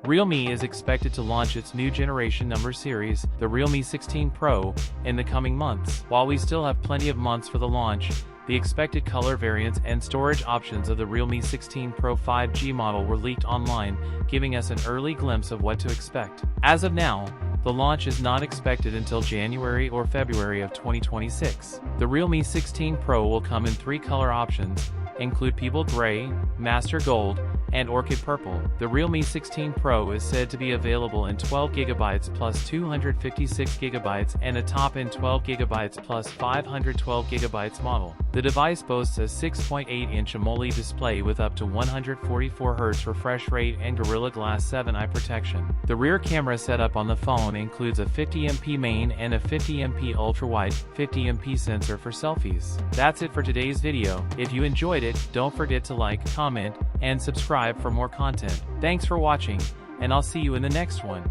Realme is expected to launch its new generation number series, the Realme 16 Pro, in the coming months. While we still have plenty of months for the launch, the expected color variants and storage options of the Realme 16 Pro 5G model were leaked online, giving us an early glimpse of what to expect. As of now, the launch is not expected until January or February of 2026. The Realme 16 Pro will come in 3 color options, include People Gray, Master Gold, and Orchid Purple. The Realme 16 Pro is said to be available in 12GB plus 256GB and a top-end 12GB plus 512GB model. The device boasts a 6.8-inch AMOLED display with up to 144Hz refresh rate and Gorilla Glass 7 eye protection. The rear camera setup on the phone includes a 50MP main and a 50MP ultra-wide 50MP sensor for selfies. That's it for today's video. If you enjoyed it, don't forget to like, comment, and subscribe for more content. Thanks for watching, and I'll see you in the next one.